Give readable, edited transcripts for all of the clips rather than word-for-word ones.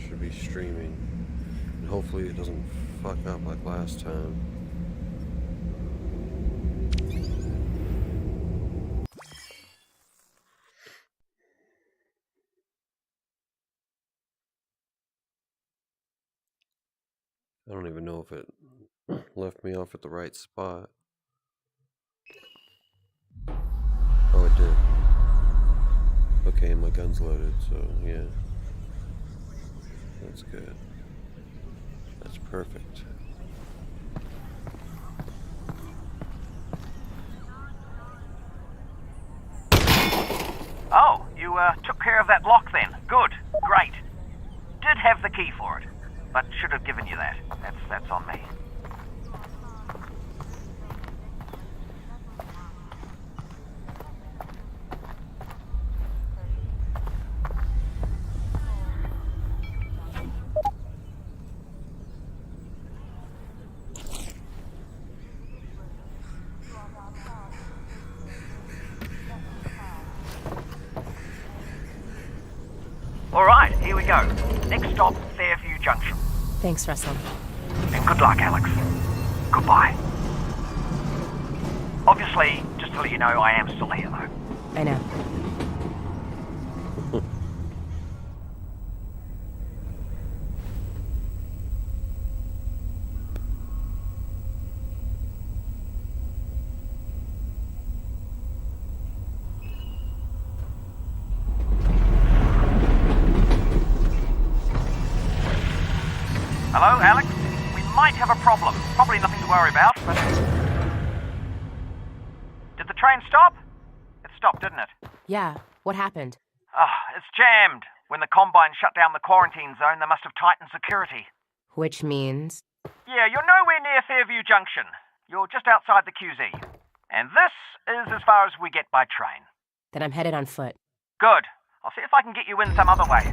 should be streaming. And hopefully it doesn't fuck up like last time. I don't even know if it left me off at the right spot. Oh, it did. Okay, my gun's loaded, so yeah. That's good. That's perfect. Oh, you took care of that lock then. Good. Great. Did have the key for it, but should have given you that. That's on me. All right, here we go. Next stop, Fairview Junction. Thanks, Russell. And good luck, Alyx. Goodbye. Obviously, just to let you know, I am still here, though. I know. Hello, Alyx? We might have a problem. Probably nothing to worry about, but... Did the train stop? It stopped, didn't it? Yeah, what happened? It's jammed. When the Combine shut down the quarantine zone, they must have tightened security. Which means? Yeah, you're nowhere near Fairview Junction. You're just outside the QZ. And this is as far as we get by train. Then I'm headed on foot. Good. I'll see if I can get you in some other way.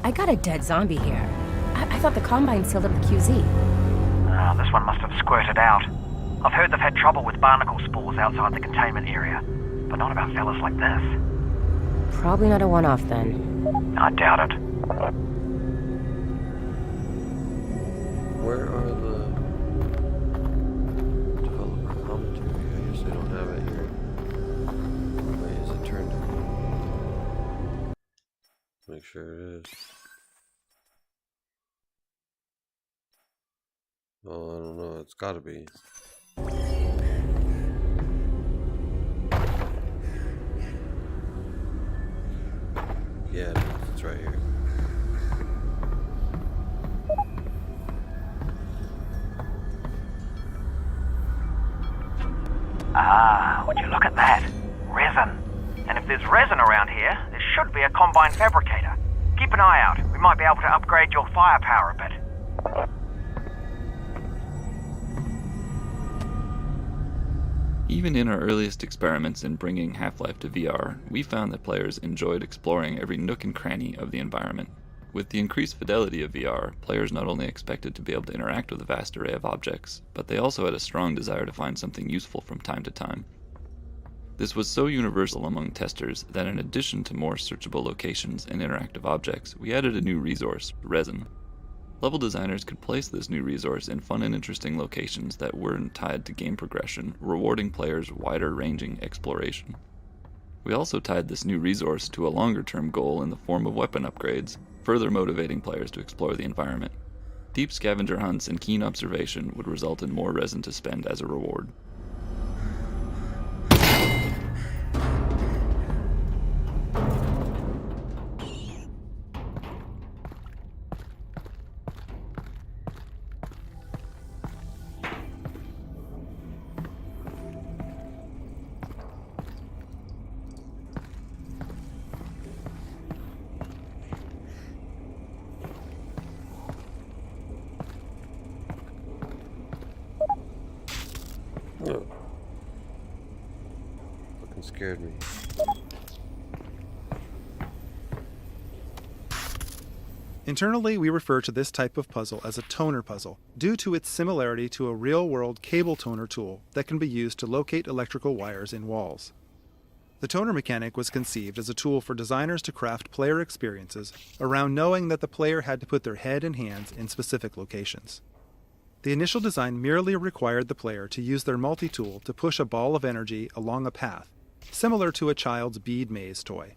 I got a dead zombie here. I thought the Combine sealed up the QZ. This one must have squirted out. I've heard they've had trouble with barnacle spores outside the containment area, but not about fellas like this. Probably not a one-off then. I doubt it. Where are the developer commentary? I guess they don't have it here. Wait, is it turned on? Make sure it is. Oh, I don't know. It's gotta be. Yeah, it is. It's right here. Would you look at that? Resin. And if there's resin around here, there should be a Combine fabricator. Keep an eye out. We might be able to upgrade your firepower a bit. Even in our earliest experiments in bringing Half-Life to VR, we found that players enjoyed exploring every nook and cranny of the environment. With the increased fidelity of VR, players not only expected to be able to interact with a vast array of objects, but they also had a strong desire to find something useful from time to time. This was so universal among testers that in addition to more searchable locations and interactive objects, we added a new resource, resin. Level designers could place this new resource in fun and interesting locations that weren't tied to game progression, rewarding players wider-ranging exploration. We also tied this new resource to a longer-term goal in the form of weapon upgrades, further motivating players to explore the environment. Deep scavenger hunts and keen observation would result in more resin to spend as a reward. scared me. Internally, we refer to this type of puzzle as a toner puzzle, due to its similarity to a real-world cable toner tool that can be used to locate electrical wires in walls. The toner mechanic was conceived as a tool for designers to craft player experiences around knowing that the player had to put their head and hands in specific locations. The initial design merely required the player to use their multi-tool to push a ball of energy along a path, similar to a child's bead maze toy.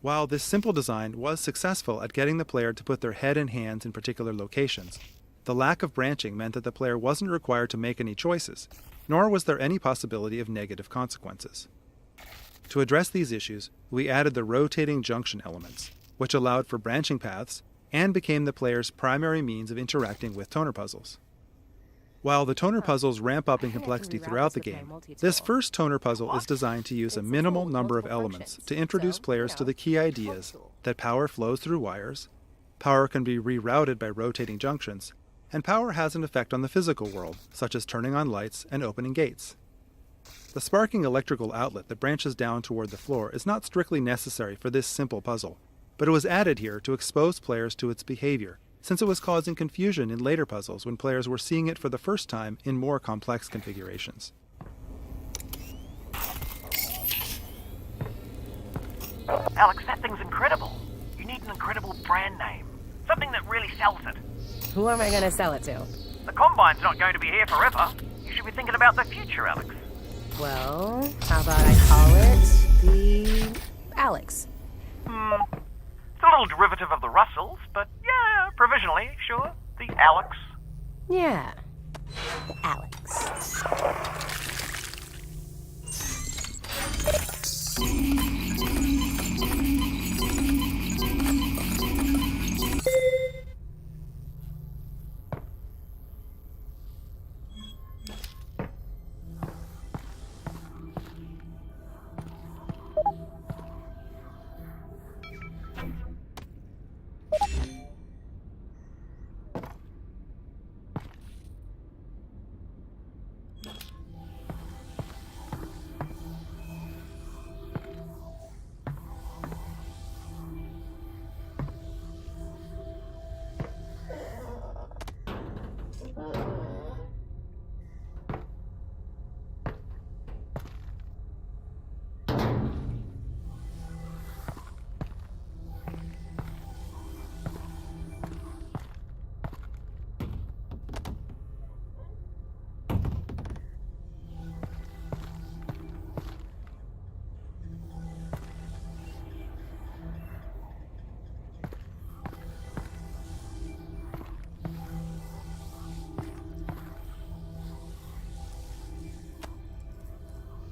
While this simple design was successful at getting the player to put their head and hands in particular locations, the lack of branching meant that the player wasn't required to make any choices, nor was there any possibility of negative consequences. To address these issues, we added the rotating junction elements, which allowed for branching paths and became the player's primary means of interacting with toner puzzles. While the toner puzzles ramp up in complexity throughout the game, this first toner puzzle is designed to use a minimal number of elements to introduce players to the key ideas that power flows through wires, power can be rerouted by rotating junctions, and power has an effect on the physical world, such as turning on lights and opening gates. The sparking electrical outlet that branches down toward the floor is not strictly necessary for this simple puzzle, but it was added here to expose players to its behavior, since it was causing confusion in later puzzles when players were seeing it for the first time in more complex configurations. Alyx, that thing's incredible. You need an incredible brand name. Something that really sells it. Who am I gonna sell it to? The Combine's not going to be here forever. You should be thinking about the future, Alyx. Well, how about I call it the Alyx? It's a little derivative of the Russells, but yeah, provisionally, sure. The Alyx. Yeah, Alyx.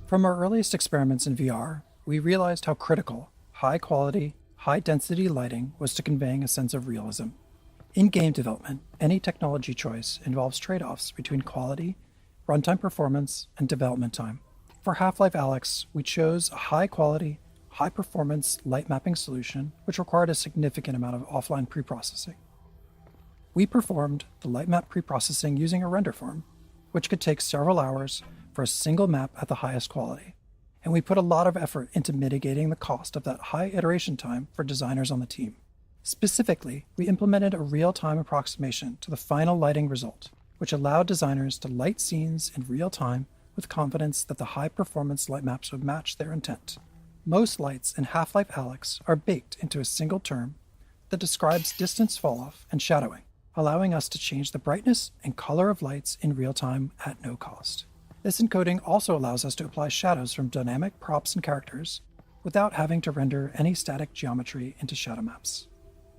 From our earliest experiments in VR, we realized how critical high-quality, high-density lighting was to conveying a sense of realism. In game development, any technology choice involves trade-offs between quality, runtime performance, and development time. For Half-Life Alyx, we chose a high-quality, high-performance light mapping solution which required a significant amount of offline preprocessing. We performed the light map preprocessing using a render farm, which could take several hours for a single map at the highest quality, and we put a lot of effort into mitigating the cost of that high iteration time for designers on the team. Specifically, we implemented a real-time approximation to the final lighting result, which allowed designers to light scenes in real time with confidence that the high-performance light maps would match their intent. Most lights in Half-Life Alyx are baked into a single term that describes distance falloff and shadowing, allowing us to change the brightness and color of lights in real time at no cost. This encoding also allows us to apply shadows from dynamic props and characters without having to render any static geometry into shadow maps.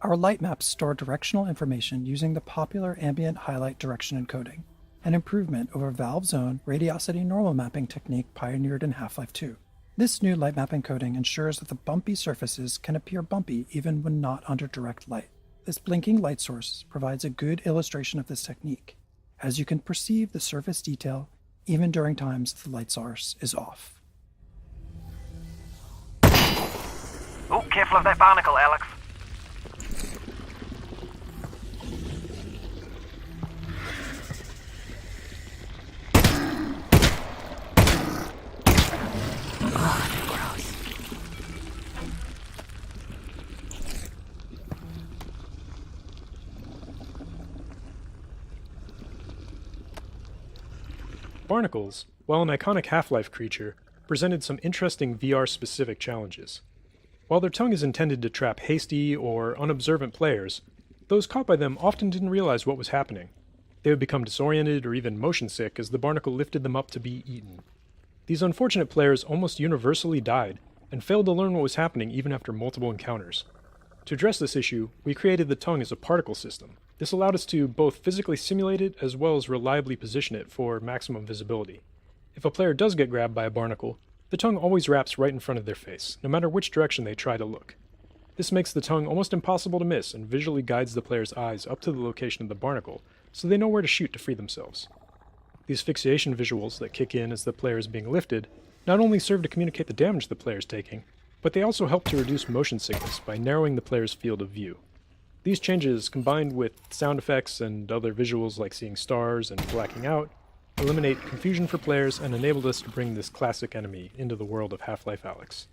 Our light maps store directional information using the popular ambient highlight direction encoding, an improvement over Valve's own radiosity normal mapping technique pioneered in Half-Life 2. This new light map encoding ensures that the bumpy surfaces can appear bumpy even when not under direct light. This blinking light source provides a good illustration of this technique, as you can perceive the surface detail even during times the light source is off. Oh, careful of that barnacle, Alyx. Oh, they're gross. barnacles, while an iconic Half-Life creature, presented some interesting VR-specific challenges. While their tongue is intended to trap hasty or unobservant players, those caught by them often didn't realize what was happening. They would become disoriented or even motion sick as the barnacle lifted them up to be eaten. These unfortunate players almost universally died, and failed to learn what was happening even after multiple encounters. To address this issue, we created the tongue as a particle system. This allowed us to both physically simulate it as well as reliably position it for maximum visibility. If a player does get grabbed by a barnacle, the tongue always wraps right in front of their face, no matter which direction they try to look. This makes the tongue almost impossible to miss and visually guides the player's eyes up to the location of the barnacle, so they know where to shoot to free themselves. These fixation visuals that kick in as the player is being lifted not only serve to communicate the damage the player is taking, but they also help to reduce motion sickness by narrowing the player's field of view. These changes, combined with sound effects and other visuals like seeing stars and blacking out, eliminate confusion for players and enabled us to bring this classic enemy into the world of Half-Life Alyx.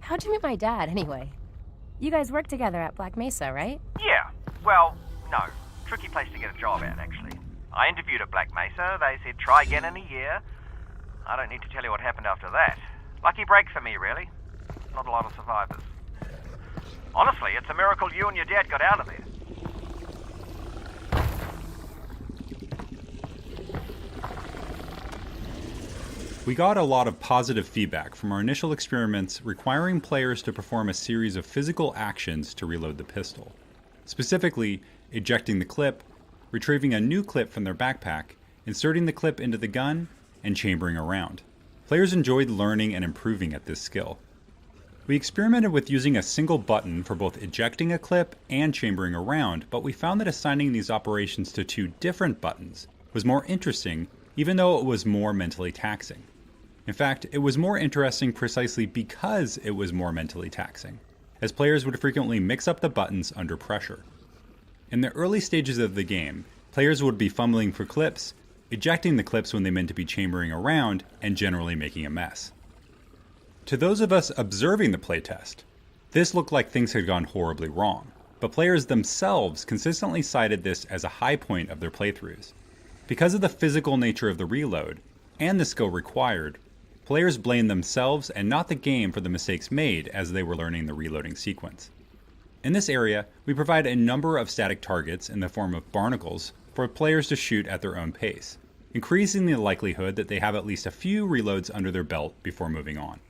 How'd you meet my dad, anyway? You guys work together at Black Mesa, right? Yeah, well, no. Tricky place to get a job at, actually. I interviewed at Black Mesa. They said try again in a year. I don't need to tell you what happened after that. Lucky break for me, really. Not a lot of survivors. Honestly, it's a miracle you and your dad got out of there. We got a lot of positive feedback from our initial experiments requiring players to perform a series of physical actions to reload the pistol. Specifically, ejecting the clip, retrieving a new clip from their backpack, inserting the clip into the gun, and chambering around. Players enjoyed learning and improving at this skill. We experimented with using a single button for both ejecting a clip and chambering around, but we found that assigning these operations to two different buttons was more interesting, even though it was more mentally taxing. In fact, it was more interesting precisely because it was more mentally taxing, as players would frequently mix up the buttons under pressure. In the early stages of the game, players would be fumbling for clips, ejecting the clips when they meant to be chambering around, and generally making a mess. To those of us observing the playtest, this looked like things had gone horribly wrong, but players themselves consistently cited this as a high point of their playthroughs. Because of the physical nature of the reload, and the skill required, players blamed themselves and not the game for the mistakes made as they were learning the reloading sequence. In this area, we provide a number of static targets in the form of barnacles for players to shoot at their own pace, increasing the likelihood that they have at least a few reloads under their belt before moving on.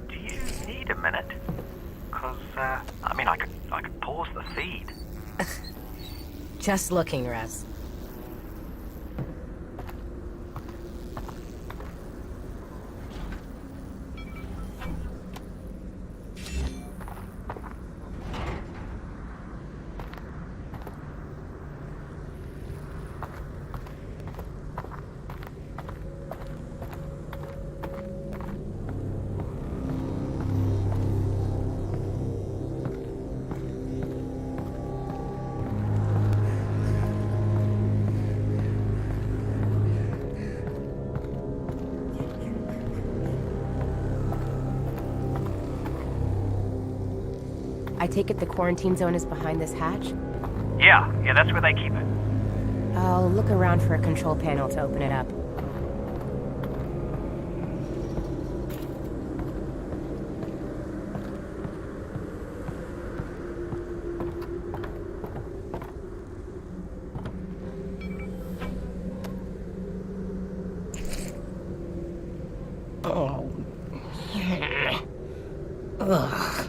Do you need a minute? Because, I could pause the feed. Just looking, Russ. take it the quarantine zone is behind this hatch? Yeah, that's where they keep it. I'll look around for a control panel to open it up. Oh. Ugh.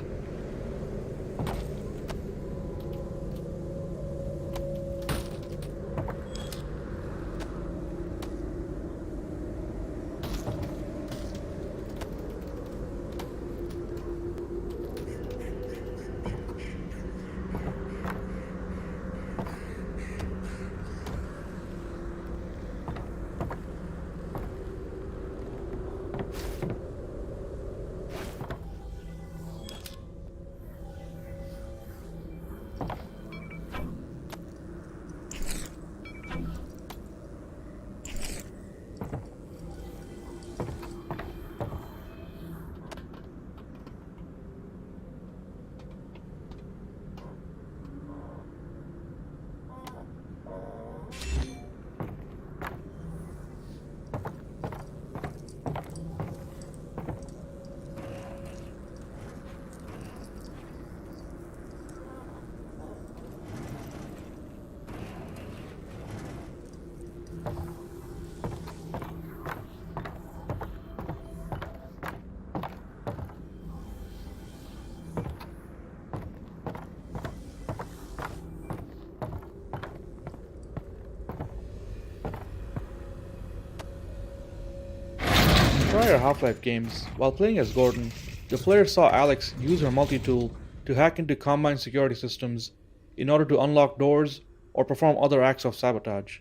In prior Half-Life games, while playing as Gordon, the player saw Alyx use her multi-tool to hack into Combine security systems in order to unlock doors or perform other acts of sabotage.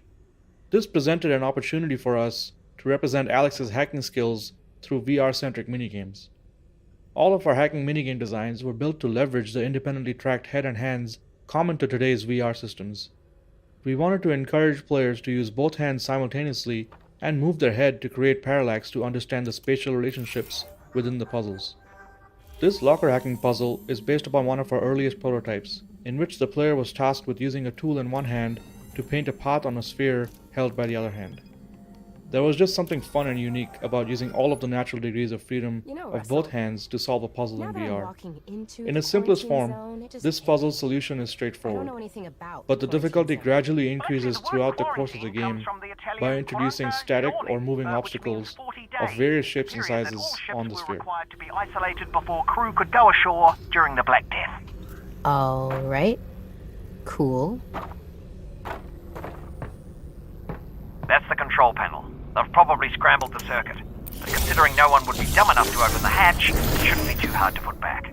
This presented an opportunity for us to represent Alyx's hacking skills through VR-centric minigames. All of our hacking minigame designs were built to leverage the independently tracked head and hands common to today's VR systems. We wanted to encourage players to use both hands simultaneously and move their head to create parallax to understand the spatial relationships within the puzzles. This locker hacking puzzle is based upon one of our earliest prototypes, in which the player was tasked with using a tool in one hand to paint a path on a sphere held by the other hand. There was just something fun and unique about using all of the natural degrees of freedom of both hands to solve a puzzle in VR. In its simplest form, this puzzle solution is straightforward, but the difficulty gradually increases throughout the course of the game by introducing static or moving obstacles of various shapes and sizes on the sphere. Required to be isolated before crew could go ashore during the Black Death. Alright. Cool. That's the control panel. They've probably scrambled the circuit. But considering no one would be dumb enough to open the hatch, it shouldn't be too hard to put back.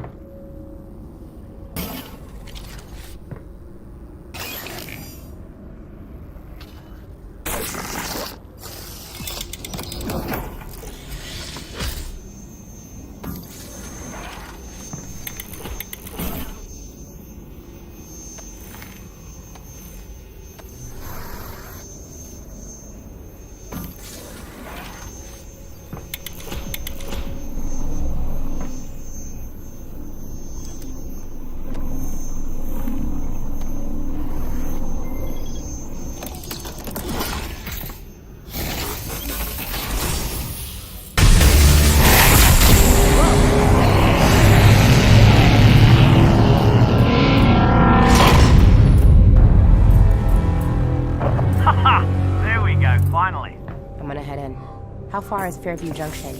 How far is Fairview Junction?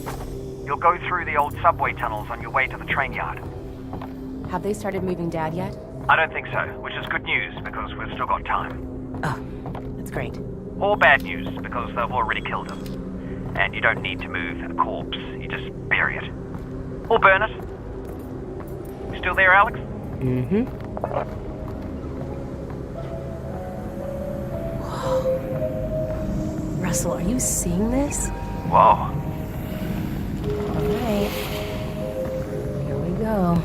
You'll go through the old subway tunnels on your way to the train yard. Have they started moving Dad yet? I don't think so, which is good news because we've still got time. Oh, that's great. Or bad news because they've already killed him. And you don't need to move a corpse, you just bury it. Or burn it. You still there, Alyx? Mm-hmm. Whoa. Russell, are you seeing this? Whoa. Alright. Here we go.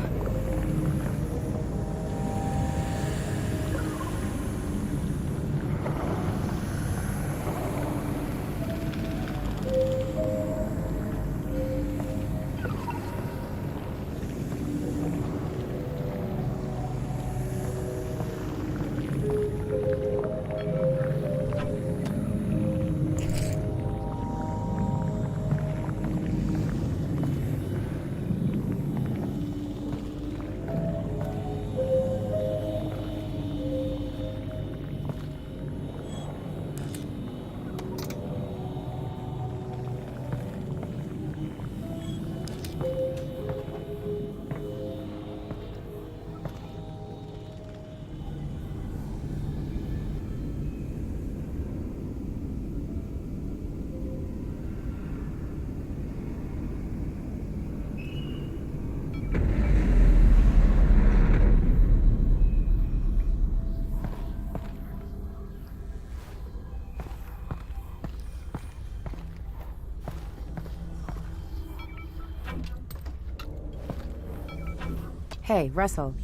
Hey, Russell.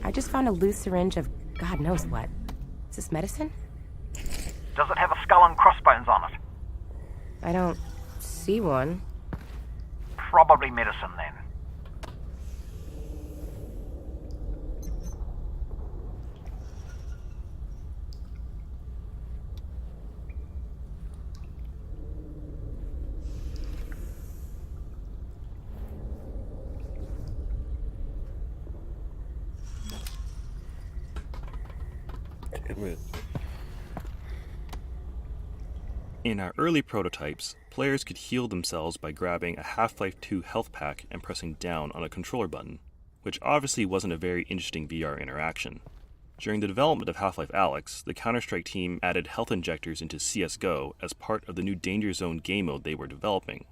I just found a loose syringe of God knows what. Is this medicine? Does it have a skull and crossbones on it? I don't see one. Probably medicine then. Damn it. In our early prototypes, players could heal themselves by grabbing a Half-Life 2 health pack and pressing down on a controller button, which obviously wasn't a very interesting VR interaction. During the development of Half-Life Alyx, the Counter-Strike team added health injectors into CSGO as part of the new Danger Zone game mode they were developing.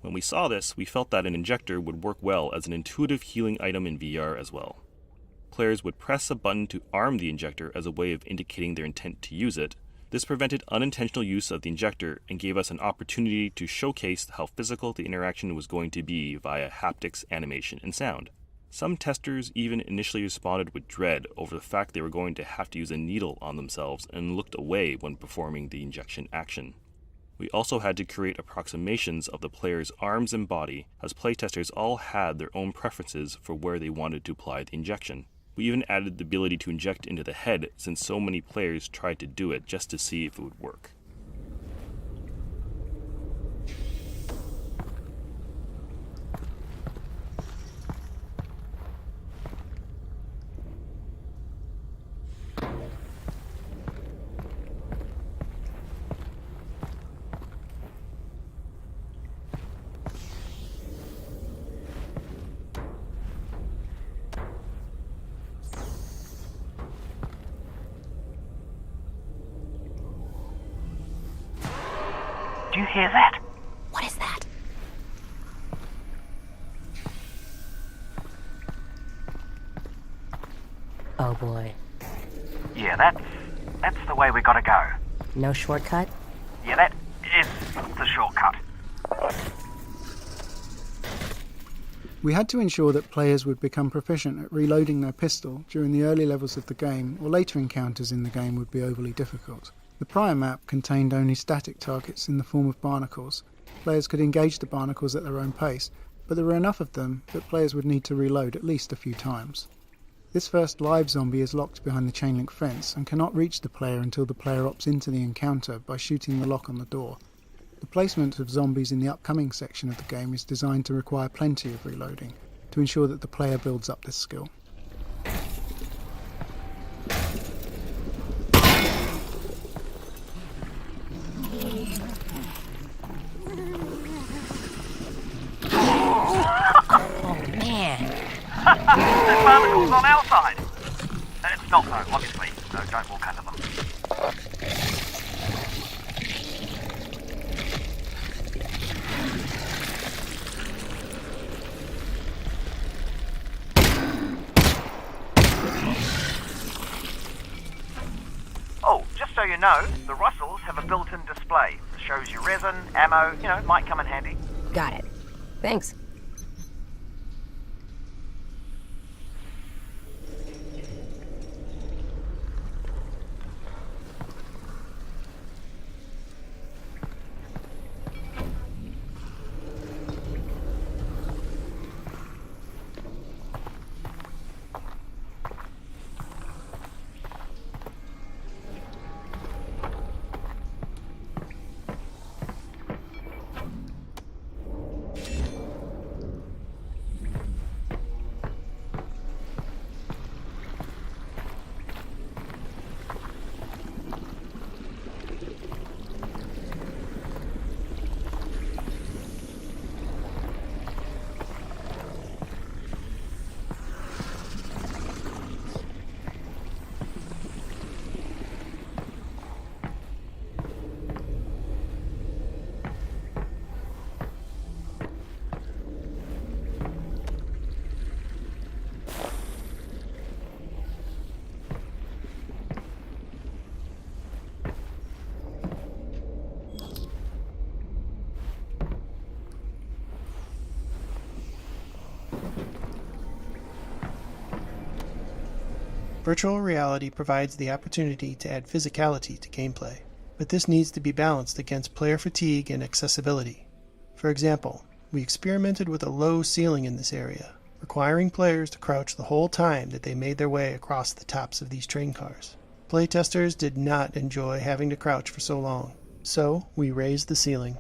When we saw this, we felt that an injector would work well as an intuitive healing item in VR as well. Players would press a button to arm the injector as a way of indicating their intent to use it. This prevented unintentional use of the injector and gave us an opportunity to showcase how physical the interaction was going to be via haptics, animation, and sound. Some testers even initially responded with dread over the fact they were going to have to use a needle on themselves and looked away when performing the injection action. We also had to create approximations of the player's arms and body, as playtesters all had their own preferences for where they wanted to apply the injection. We even added the ability to inject into the head since so many players tried to do it just to see if it would work. Do you hear that? What is that? Oh boy. Yeah, that's the way we gotta go. No shortcut? Yeah, that is the shortcut. We had to ensure that players would become proficient at reloading their pistol during the early levels of the game, or later encounters in the game would be overly difficult. The prior map contained only static targets in the form of barnacles. Players could engage the barnacles at their own pace, but there were enough of them that players would need to reload at least a few times. This first live zombie is locked behind the chain link fence and cannot reach the player until the player opts into the encounter by shooting the lock on the door. The placement of zombies in the upcoming section of the game is designed to require plenty of reloading, to ensure that the player builds up this skill. There's barnacles on our side. It's not though, obviously, so don't walk under them. Oh, just so you know, the Russells have a built-in display that shows you resin, ammo, might come in handy. Got it. Thanks. Virtual reality provides the opportunity to add physicality to gameplay, but this needs to be balanced against player fatigue and accessibility. For example, we experimented with a low ceiling in this area, requiring players to crouch the whole time that they made their way across the tops of these train cars. Playtesters did not enjoy having to crouch for so long, so we raised the ceiling.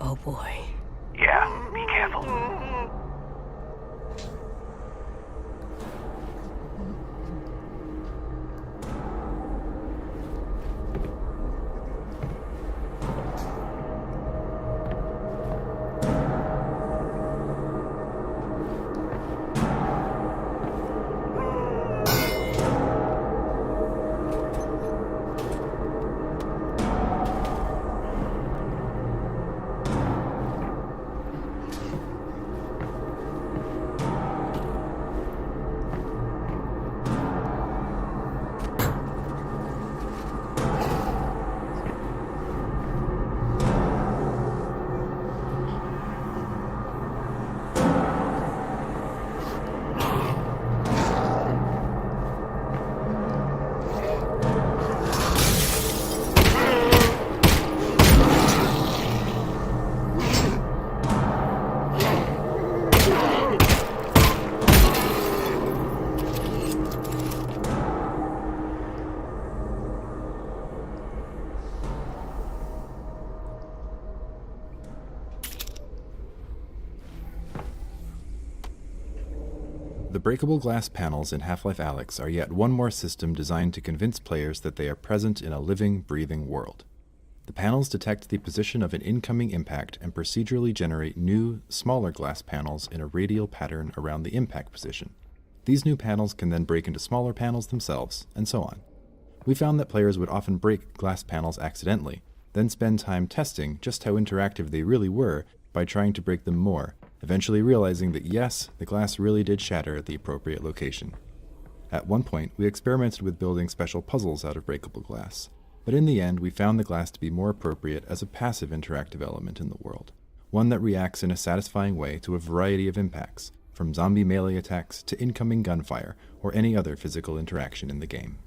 Oh boy. Yeah, be careful. The breakable glass panels in Half-Life Alyx are yet one more system designed to convince players that they are present in a living, breathing world. The panels detect the position of an incoming impact and procedurally generate new, smaller glass panels in a radial pattern around the impact position. These new panels can then break into smaller panels themselves, and so on. We found that players would often break glass panels accidentally, then spend time testing just how interactive they really were by trying to break them more, eventually realizing that yes, the glass really did shatter at the appropriate location. At one point, we experimented with building special puzzles out of breakable glass, but in the end we found the glass to be more appropriate as a passive interactive element in the world, one that reacts in a satisfying way to a variety of impacts, from zombie melee attacks to incoming gunfire or any other physical interaction in the game.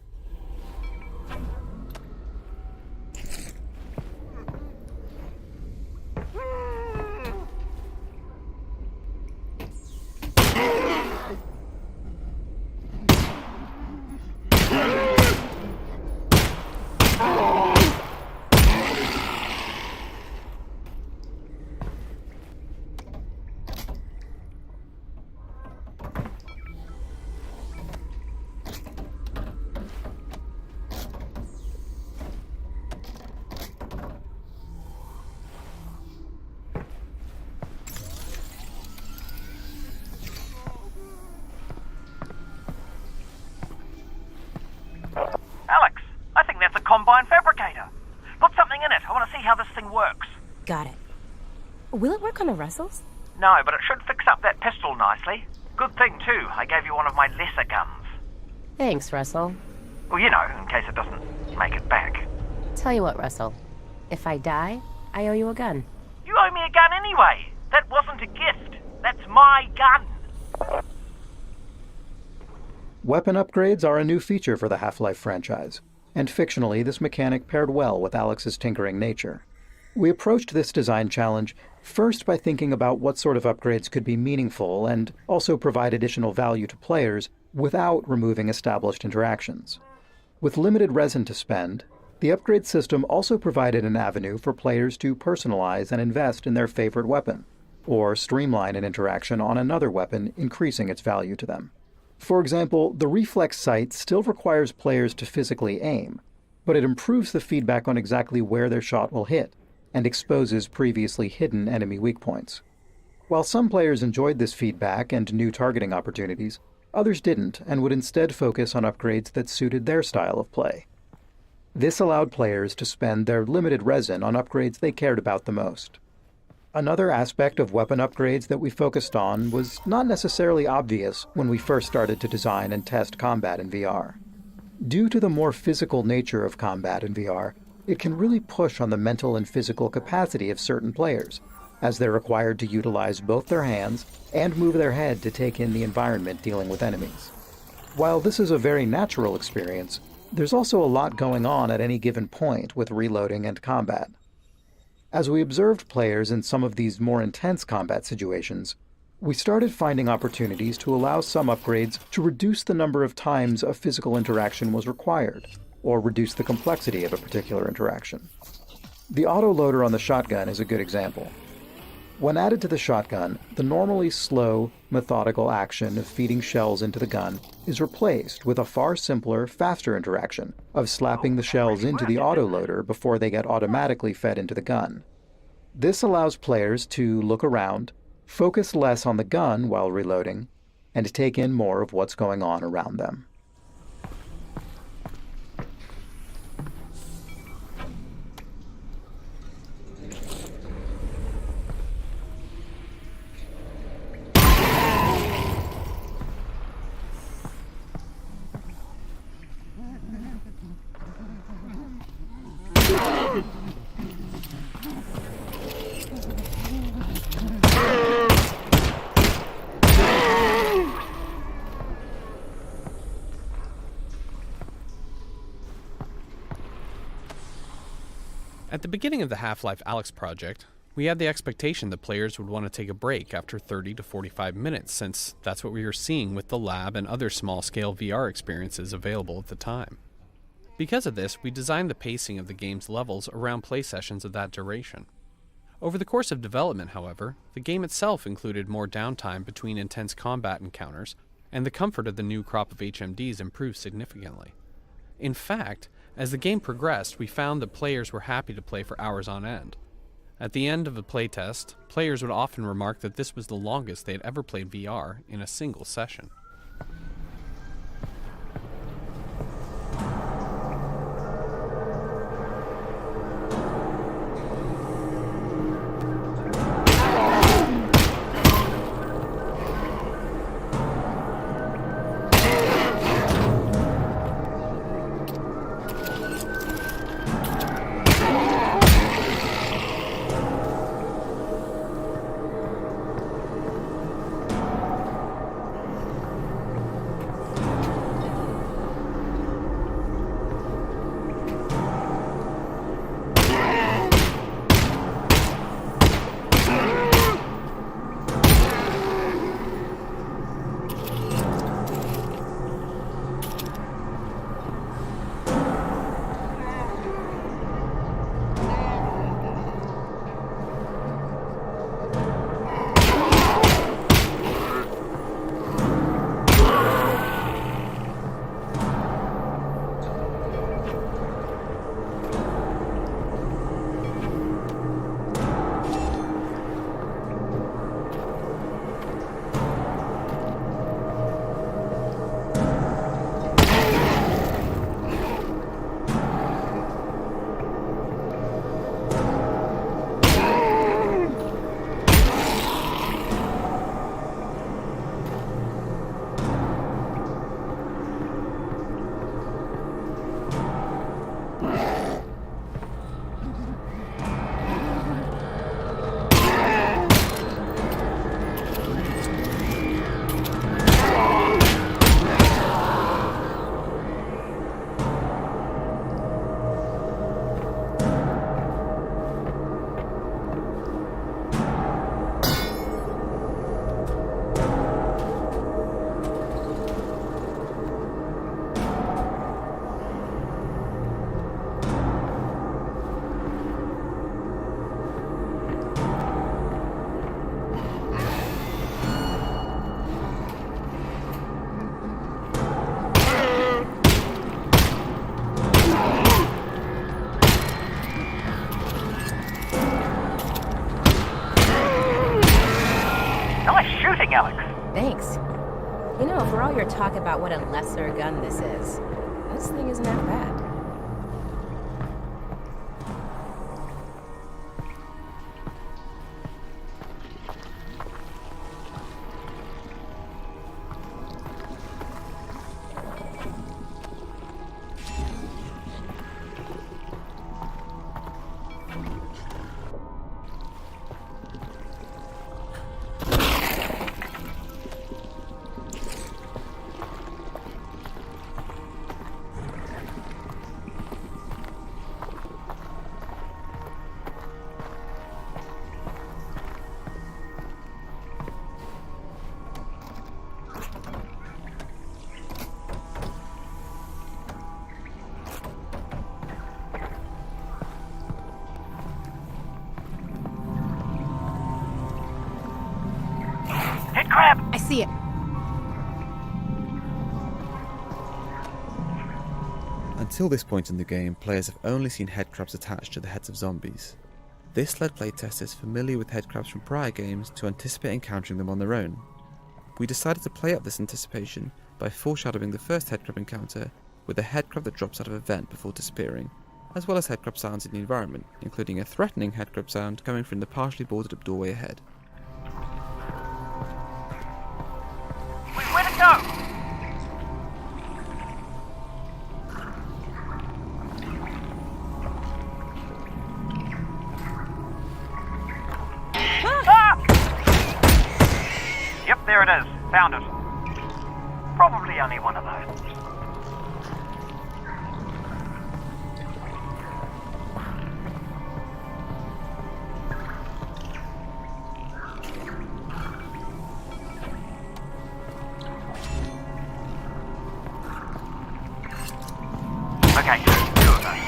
Alyx, I think that's a combine fabricator. Put something in it. I want to see how this thing works. Got it. Will it work on the Russells? No, but it should fix up that pistol nicely. Good thing, too, I gave you one of my lesser guns. Thanks, Russell. Well, you know, in case it doesn't make it back. Tell you what, Russell. If I die, I owe you a gun. You owe me a gun anyway. That wasn't a gift. That's my gun. Weapon upgrades are a new feature for the Half-Life franchise, and fictionally this mechanic paired well with Alyx's tinkering nature. We approached this design challenge first by thinking about what sort of upgrades could be meaningful and also provide additional value to players without removing established interactions. With limited resin to spend, the upgrade system also provided an avenue for players to personalize and invest in their favorite weapon, or streamline an interaction on another weapon, increasing its value to them. For example, the reflex sight still requires players to physically aim, but it improves the feedback on exactly where their shot will hit, and exposes previously hidden enemy weak points. While some players enjoyed this feedback and new targeting opportunities, others didn't and would instead focus on upgrades that suited their style of play. This allowed players to spend their limited resin on upgrades they cared about the most. Another aspect of weapon upgrades that we focused on was not necessarily obvious when we first started to design and test combat in VR. Due to the more physical nature of combat in VR, it can really push on the mental and physical capacity of certain players, as they're required to utilize both their hands and move their head to take in the environment dealing with enemies. While this is a very natural experience, there's also a lot going on at any given point with reloading and combat. As we observed players in some of these more intense combat situations, we started finding opportunities to allow some upgrades to reduce the number of times a physical interaction was required, or reduce the complexity of a particular interaction. The autoloader on the shotgun is a good example. When added to the shotgun, the normally slow, methodical action of feeding shells into the gun is replaced with a far simpler, faster interaction of slapping the shells into the autoloader before they get automatically fed into the gun. This allows players to look around, focus less on the gun while reloading, and take in more of what's going on around them. At the beginning of the Half-Life Alyx project, we had the expectation that players would want to take a break after 30 to 45 minutes, since that's what we were seeing with the lab and other small-scale VR experiences available at the time. Because of this, we designed the pacing of the game's levels around play sessions of that duration. Over the course of development, however, the game itself included more downtime between intense combat encounters, and the comfort of the new crop of HMDs improved significantly. In fact, as the game progressed, we found that players were happy to play for hours on end. At the end of a playtest, players would often remark that this was the longest they had ever played VR in a single session. Alyx. Thanks. You know, for all your talk about what a lesser gun this thing isn't that bad. Hit crab! I see it. Until this point in the game, players have only seen headcrabs attached to the heads of zombies. This led playtesters familiar with headcrabs from prior games to anticipate encountering them on their own. We decided to play up this anticipation by foreshadowing the first headcrab encounter with a headcrab that drops out of a vent before disappearing, as well as headcrab sounds in the environment, including a threatening headcrab sound coming from the partially boarded up doorway ahead. Wait, where'd it go? Ah! Yep, there it is. Found it. Probably only one of those. Okay, two of those.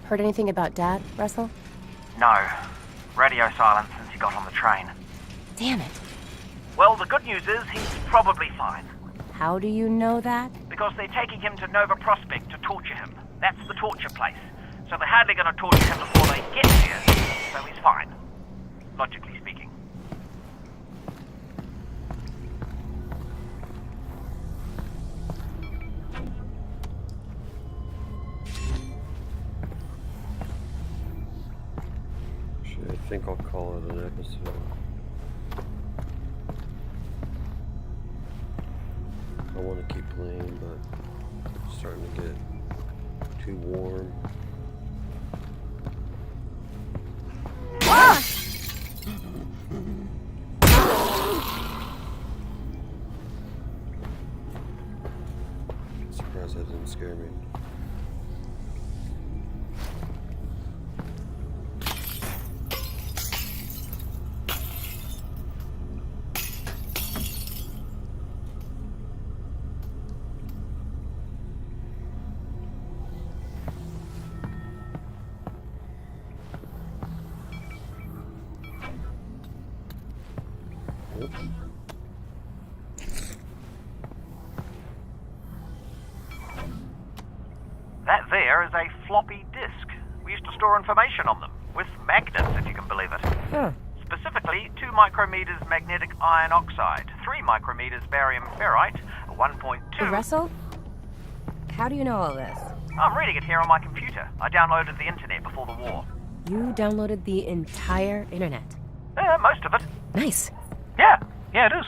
Heard anything about Dad, Russell? No. Radio silence since he got on the train. Damn it. Well, the good news is he's probably fine. How do you know that? Because they're taking him to Nova Prospect to torture him. That's the torture place. So they're hardly going to torture him before they get here. So he's fine. Logically speaking. I think I'll call it an episode. I want to keep playing, but it's starting to get too warm. Ah! Surprised that didn't scare me. That there is a floppy disk. We used to store information on them, with magnets, if you can believe it. Huh. Specifically, 2 micrometers magnetic iron oxide, 3 micrometers barium ferrite, 1.2... Russell? How do you know all this? I'm reading it here on my computer. I downloaded the internet before the war. You downloaded the entire internet. Most of it. Nice. Yeah, it is.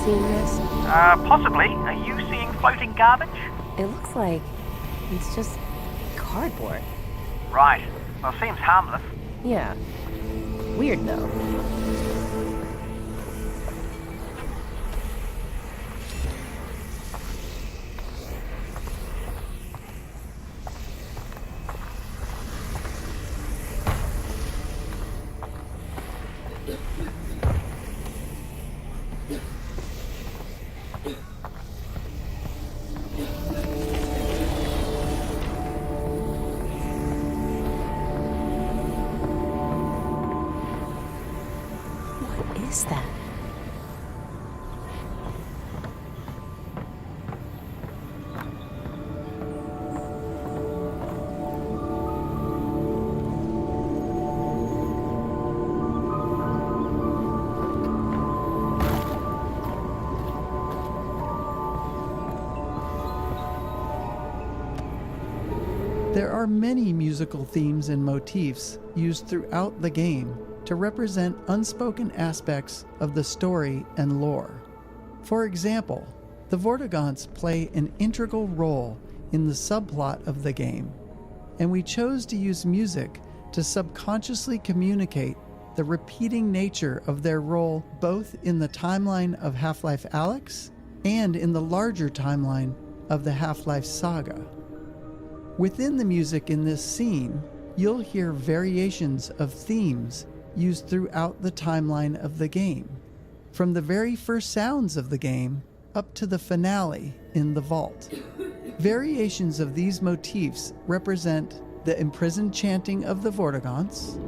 seeing this? Possibly. Are you seeing floating garbage? It looks like it's just cardboard. Right. Well, seems harmless. Yeah. Weird though. What is that? There are many musical themes and motifs used throughout the game to represent unspoken aspects of the story and lore. For example, the Vortigaunts play an integral role in the subplot of the game, and we chose to use music to subconsciously communicate the repeating nature of their role both in the timeline of Half-Life Alyx and in the larger timeline of the Half-Life saga. Within the music in this scene, you'll hear variations of themes used throughout the timeline of the game, from the very first sounds of the game up to the finale in the vault. Variations of these motifs represent the imprisoned chanting of the Vortigaunts,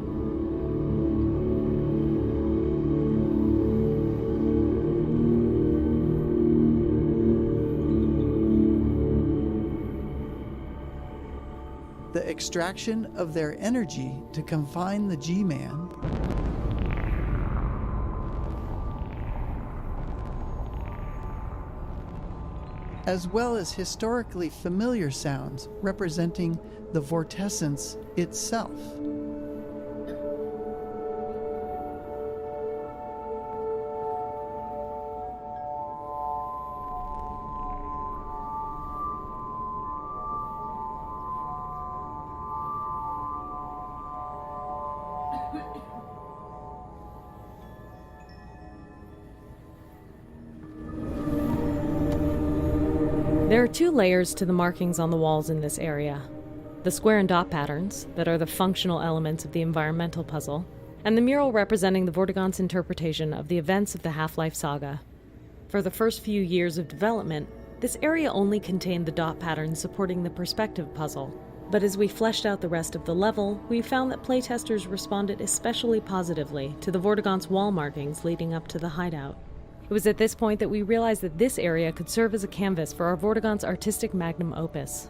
the extraction of their energy to confine the G-Man, as well as historically familiar sounds representing the vortessence itself. There are two layers to the markings on the walls in this area. The square and dot patterns, that are the functional elements of the environmental puzzle, and the mural representing the Vortigaunts' interpretation of the events of the Half-Life saga. For the first few years of development, this area only contained the dot patterns supporting the perspective puzzle, but as we fleshed out the rest of the level, we found that playtesters responded especially positively to the Vortigaunts' wall markings leading up to the hideout. It was at this point that we realized that this area could serve as a canvas for our Vortigaunts' artistic magnum opus.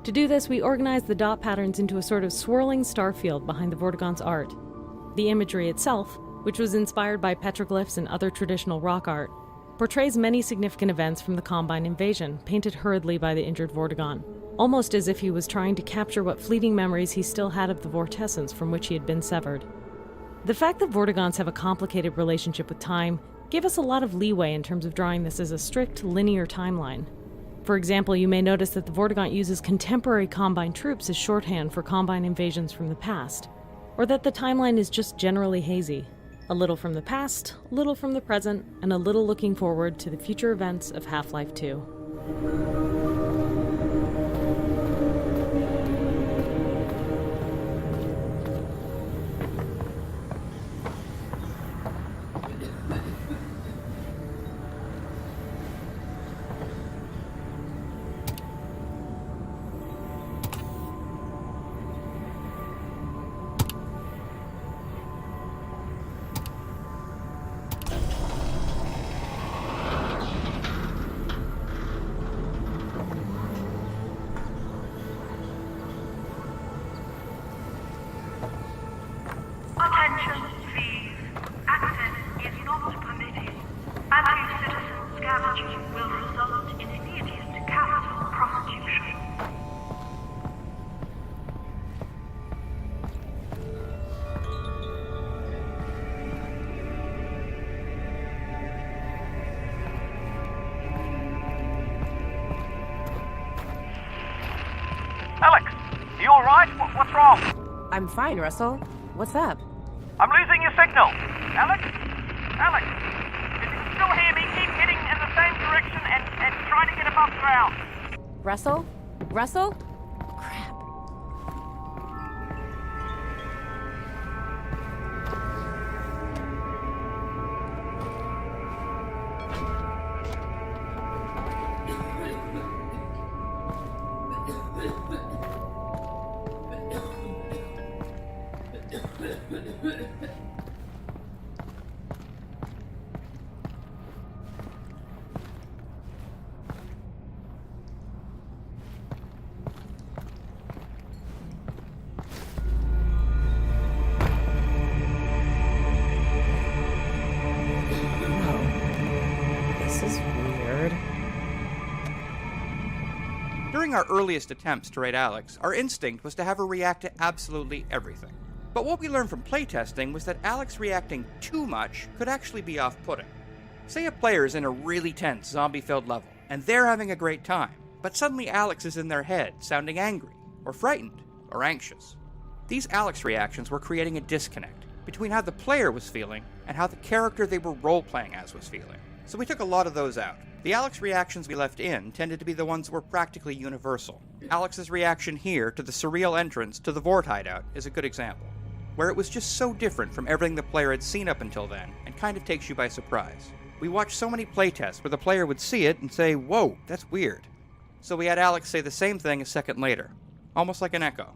To do this, we organized the dot patterns into a sort of swirling star field behind the Vortigaunts' art. The imagery itself, which was inspired by petroglyphs and other traditional rock art, portrays many significant events from the Combine invasion, painted hurriedly by the injured Vortigaunt, almost as if he was trying to capture what fleeting memories he still had of the vortessence from which he had been severed. The fact that Vortigaunts have a complicated relationship with time gave us a lot of leeway in terms of drawing this as a strict, linear timeline. For example, you may notice that the Vortigaunt uses contemporary Combine troops as shorthand for Combine invasions from the past, or that the timeline is just generally hazy. A little from the past, a little from the present, and a little looking forward to the future events of Half-Life 2. I'm fine, Russell. What's up? I'm losing your signal. Alyx? Alyx? If you can still hear me, keep heading in the same direction and try to get above ground. Russell? Russell? During our earliest attempts to raid Alyx, our instinct was to have her react to absolutely everything. But what we learned from playtesting was that Alyx reacting too much could actually be off-putting. Say a player's in a really tense, zombie-filled level, and they're having a great time, but suddenly Alyx is in their head, sounding angry, or frightened, or anxious. These Alyx reactions were creating a disconnect between how the player was feeling and how the character they were role-playing as was feeling. So we took a lot of those out. The Alyx reactions we left in tended to be the ones that were practically universal. Alyx's reaction here to the surreal entrance to the Vort hideout is a good example, where it was just so different from everything the player had seen up until then, and kind of takes you by surprise. We watched so many playtests where the player would see it and say, "Whoa, that's weird." So we had Alyx say the same thing a second later, almost like an echo.